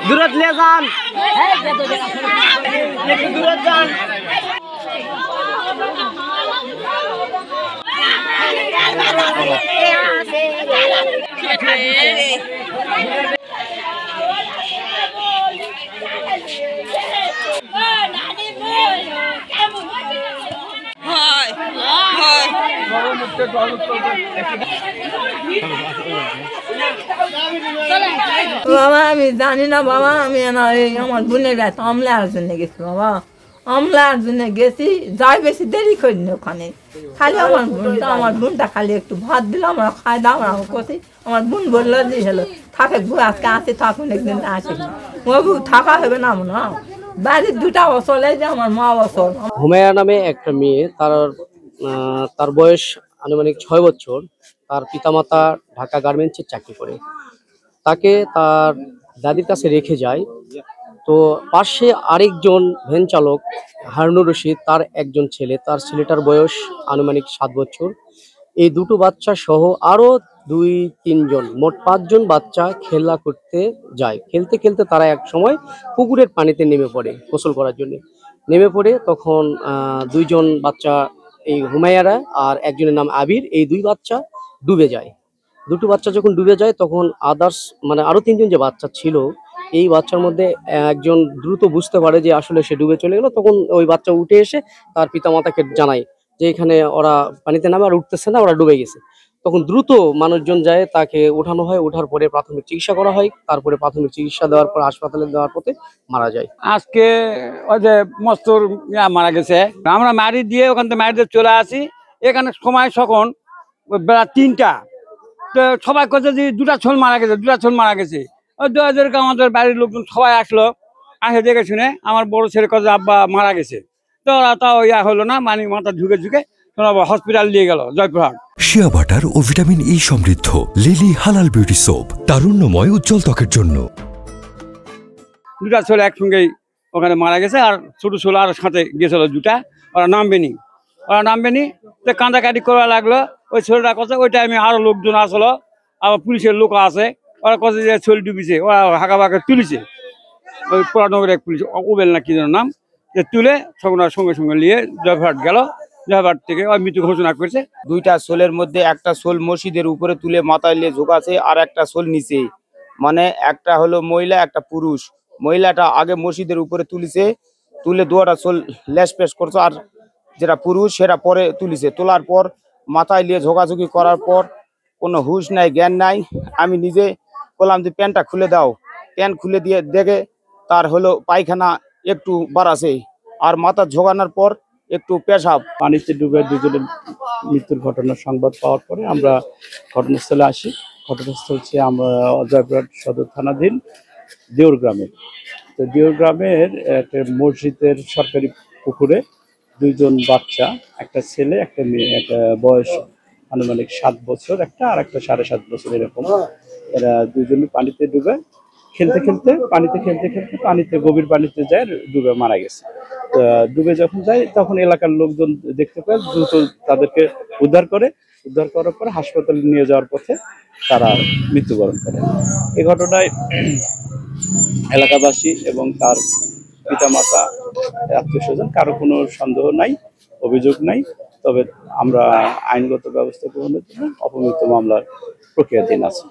দূরত নিয়ে যান, একটু দূরত যান। বাবা আমি জানি না বাবা, আমি আমার বোনের গায়ে আমলার জন্য গেছি বাবা, আমলার জন্য গেছি, যাই বেশি দেরি করিনি ওখানে। খালি আমার বোনটা খালি একটু ভাত দিল, আমরা খাই দাও, আমরা করছি। আমার বোন বললো যে হলো থাকে আজকে আসে থাকুন, একদিন আসে বাবু থাকা হবে না মনে হয়। বাড়ির দুটা বছর যে আমার মা বছর। হুমায়া নামে একটা মেয়ে, তার বয়স আনুমানিক ৬ বছর। তার পিতামাতা ঢাকা গার্মেন্টসের চাকরি করে, তাকে তার দাদির কাছে রেখে যায়। তো পাশে আরেকজন ভ্যান চালক হারুনুর রশিদ, তার একজন ছেলে, তার ছেলেটার বয়স আনুমানিক 7 বছর। এই দুটো বাচ্চা সহ আরো ২-৩ জন, মোট ৫ জন বাচ্চা খেলা করতে যায়। খেলতে খেলতে তারা এক সময় পুকুরের পানিতে নেমে পড়ে গোসল করার জন্য। নেমে পড়ে তখন ২ জন বাচ্চা, এই হুমায়ারা আর একজনের নাম আবির, এই ২ বাচ্চা ডুবে যায়। দুটো বাচ্চা যখন ডুবে যায় তখন আদার্স মানে আরো ৩ জন যে বাচ্চা ছিল, এই বাচ্চার মধ্যে একজন দ্রুত বুঝতে পারে যে আসলে সে ডুবে চলে গেল। তখন ওই বাচ্চা উঠে এসে তার পিতামাতাকে জানায় যে এখানে ওরা পানিতে নামে আর উঠতেছে না, ওরা ডুবে গেছে। তখন দ্রুত মানুষজন যায়, তাকে ওঠানো হয়। ওঠার পরে প্রাথমিক চিকিৎসা করা হয়। তারপরে প্রাথমিক চিকিৎসা দেওয়ার পর হাসপাতালে দেওয়ার পথে মারা যায়। আজকে ওই যে মস্তুর মারা গেছে, আমরা মারি দিয়ে ওখান থেকে মারি দিয়ে চলে আসি। এখানে সময় তখন বেলা ৩টা। তো সবাই কথা যে 2টা ছোল মারা গেছে, 2টা ছোল মারা গেছে। ওই আমাদের বাড়ির লোকজন সবাই আসলো, আসে দেখে শুনে আমার বড় ছেলে কথা আব্বা মারা গেছে। তো ওরা তাও হলো না, মানে মাথা ঝুঁকে হসপিটাল নিয়ে গেল জয়পুরহাট। শিয়া বাটার ও ভিটামিন ই সমৃদ্ধ লিলি হালাল বিউটি সোপ, তারুণ্যময় উজ্জ্বল ত্বকের জন্য। 2টা ছোল একসঙ্গেই ওখানে মারা গেছে, আর ছোট ছোল আর সাথে গেছিল 2টা। ওরা নামবেনি, তো কান্দাকাটি করা লাগলো। ওই ছোলটা কথা ওই টাইমে আরো লোকজন আসলো, আবার পুলিশের লোক আছে। ওরা কথা যে ছোল ডুবিছে, ওরা হাঁকা বাঁকা তুলিছে। ওই পুরানগরের এক পুলিশ ওবেল না কি যেন নাম, যে তুলে সঙ্গে সঙ্গে নিয়ে জয়পুরহাট গেল। জয়পুরহাট থেকে ওই মৃত্যু ঘোষণা করেছে। 2টা সোলের মধ্যে একটা সোল মসজিদের উপরে তুলে মাথায় নিয়ে ঝোঁকাছে, আর একটা সোল নিচে। মানে একটা হলো মহিলা, একটা পুরুষ। মহিলাটা আগে মসজিদের উপরে তুলে 2টা সোল লেস পেশ করছে, আর যেটা পুরুষ সেটা পরে তুলিছে। তোলার পর মাথায় নিয়ে ঝোঁকাঝুঁকি করার পর কোনো হুঁশ নাই, জ্ঞান নাই। আমি নিজে বললাম যে প্যান্টটা খুলে দাও। প্যান্ট খুলে দিয়ে দেখে তার হলো পায়খানা একটু বাড়াছে, আর মাথা ঝোঁকানোর পর একটু পেশাব। পানিতে ডুবে 2 জনের মৃত্যুর ঘটনার সংবাদ পাওয়ার পরে আমরা ঘটনাস্থলে আসি। ঘটনাস্থল হচ্ছে আমরা জয়পুরহাট সদর থানাধীন দেউর গ্রামে। তো দেউর গ্রামের একটা মসজিদের সরকারি পুকুরে 2 জন বাচ্চা, একটা ছেলে একটা মেয়ে, একটা বয়স আনুমানিক 7 বছর একটা, আর একটা 7.5 বছর এরকম। এরা 2 জনই পানিতে ডুবে খেলতে পানিতে গভীর পানিতে যায়, ডুবে মারা গেছে। ডুবে যখন যায় তখন এলাকার লোকজন দেখতে পায়, দ্রুত তাদেরকে উদ্ধার করার পর হাসপাতালে নিয়ে যাওয়ার পথে তারা মৃত্যুবরণ করে। এই ঘটনায় এলাকাবাসী এবং তার পিতামাতা, আত্মীয়স্বজন কারো কোনো সন্দেহ নাই, অভিযোগ নাই। তবে আমরা আইনগত ব্যবস্থা গ্রহণের জন্য অপমৃত্যু মামলার প্রক্রিয়াধীন আছি।